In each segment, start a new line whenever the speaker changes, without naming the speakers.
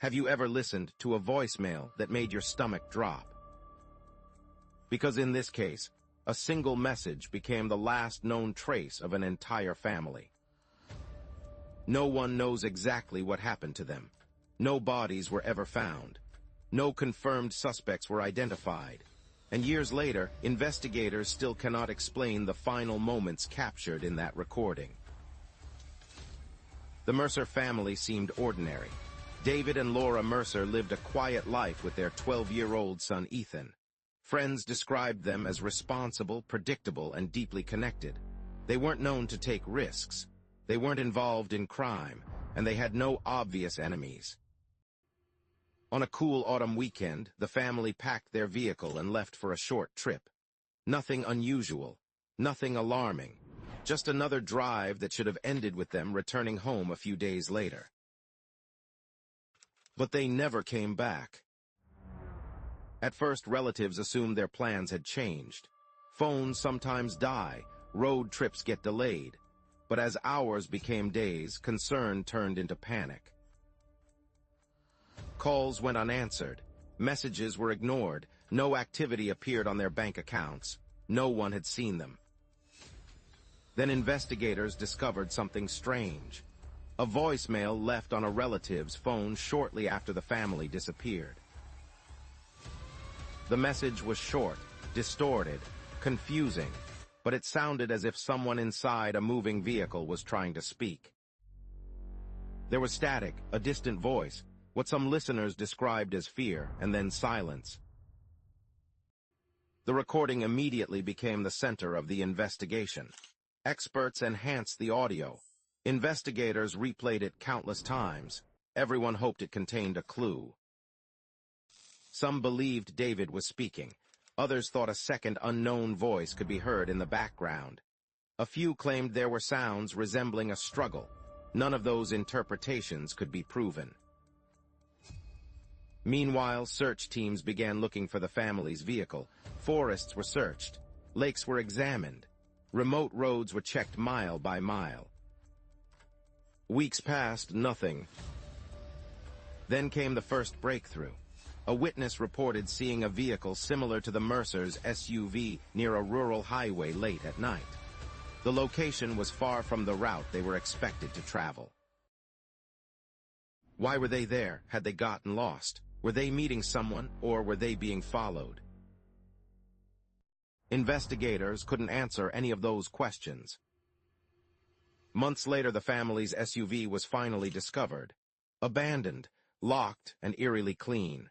Have you ever listened to a voicemail that made your stomach drop? Because in this case, a single message became the last known trace of an entire family. No one knows exactly what happened to them. No bodies were ever found. No confirmed suspects were identified. And years later, investigators still cannot explain the final moments captured in that recording. The Mercer family seemed ordinary. David and Laura Mercer lived a quiet life with their 12-year-old son Ethan. Friends described them as responsible, predictable, and deeply connected. They weren't known to take risks. They weren't involved in crime, and they had no obvious enemies. On a cool autumn weekend, the family packed their vehicle and left for a short trip. Nothing unusual, nothing alarming, just another drive that should have ended with them returning home a few days later. But they never came back. At first, relatives assumed their plans had changed. Phones sometimes die, road trips get delayed. But as hours became days, concern turned into panic. Calls went unanswered. Messages were ignored. No activity appeared on their bank accounts. No one had seen them. Then investigators discovered something strange. A voicemail left on a relative's phone shortly after the family disappeared. The message was short, distorted, confusing, but it sounded as if someone inside a moving vehicle was trying to speak. There was static, a distant voice, what some listeners described as fear, and then silence. The recording immediately became the center of the investigation. Experts enhanced the audio. Investigators replayed it countless times. Everyone hoped it contained a clue. Some believed David was speaking. Others thought a second unknown voice could be heard in the background. A few claimed there were sounds resembling a struggle. None of those interpretations could be proven. Meanwhile, search teams began looking for the family's vehicle. Forests were searched. Lakes were examined. Remote roads were checked mile by mile. Weeks passed, nothing. Then came the first breakthrough. A witness reported seeing a vehicle similar to the Mercers' SUV near a rural highway late at night. The location was far from the route they were expected to travel. Why were they there? Had they gotten lost? Were they meeting someone, or were they being followed? Investigators couldn't answer any of those questions. Months later, the family's SUV was finally discovered. Abandoned, locked, and eerily clean.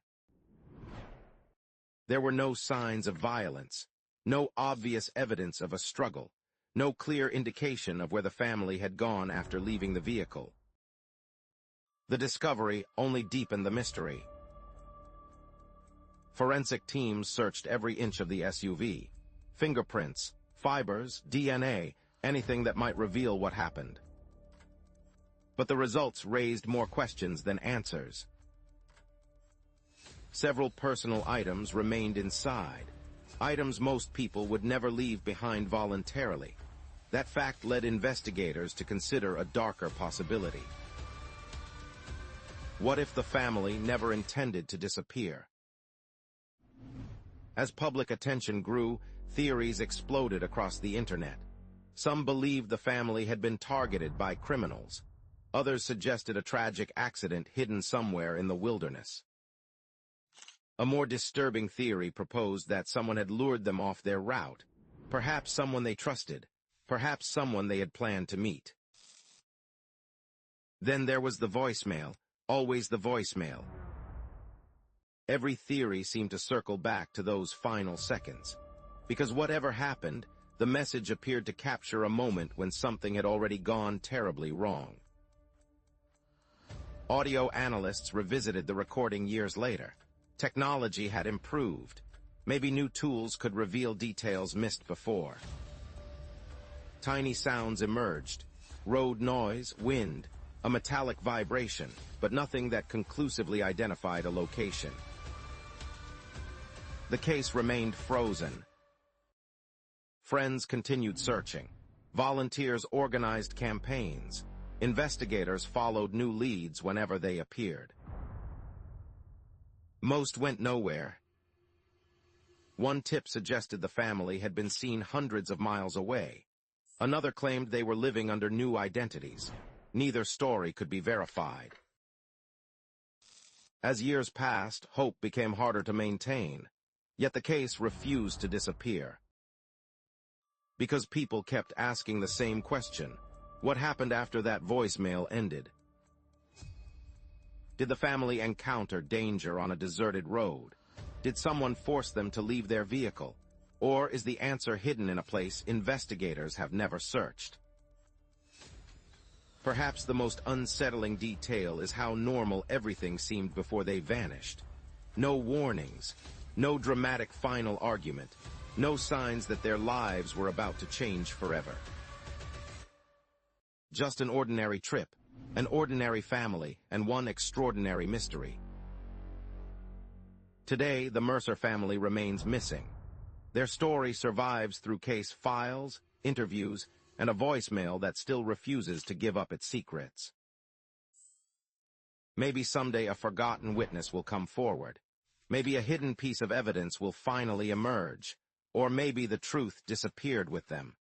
There were no signs of violence, no obvious evidence of a struggle, no clear indication of where the family had gone after leaving the vehicle. The discovery only deepened the mystery. Forensic teams searched every inch of the SUV. Fingerprints, fibers, DNA, anything that might reveal what happened. But the results raised more questions than answers. Several personal items remained inside, items most people would never leave behind voluntarily. That fact led investigators to consider a darker possibility. What if the family never intended to disappear? As public attention grew, theories exploded across the internet. Some believed the family had been targeted by criminals. Others suggested a tragic accident hidden somewhere in the wilderness. A more disturbing theory proposed that someone had lured them off their route. Perhaps someone they trusted. Perhaps someone they had planned to meet. Then there was the voicemail. Always the voicemail. Every theory seemed to circle back to those final seconds. Because whatever happened, the message appeared to capture a moment when something had already gone terribly wrong. Audio analysts revisited the recording years later. Technology had improved. Maybe new tools could reveal details missed before. Tiny sounds emerged. Road noise, wind, a metallic vibration, but nothing that conclusively identified a location. The case remained frozen. Friends continued searching. Volunteers organized campaigns. Investigators followed new leads whenever they appeared. Most went nowhere. One tip suggested the family had been seen hundreds of miles away. Another claimed they were living under new identities. Neither story could be verified. As years passed, hope became harder to maintain, yet the case refused to disappear. Because people kept asking the same question: what happened after that voicemail ended? Did the family encounter danger on a deserted road? Did someone force them to leave their vehicle? Or is the answer hidden in a place investigators have never searched? Perhaps the most unsettling detail is how normal everything seemed before they vanished. No warnings, no dramatic final argument, no signs that their lives were about to change forever. Just an ordinary trip, an ordinary family, and one extraordinary mystery. Today, the Mercer family remains missing. Their story survives through case files, interviews, and a voicemail that still refuses to give up its secrets. Maybe someday a forgotten witness will come forward. Maybe a hidden piece of evidence will finally emerge. Or maybe the truth disappeared with them.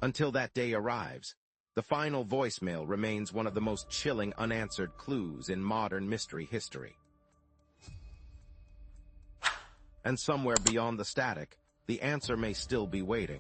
Until that day arrives, the final voicemail remains one of the most chilling unanswered clues in modern mystery history. And somewhere beyond the static, the answer may still be waiting.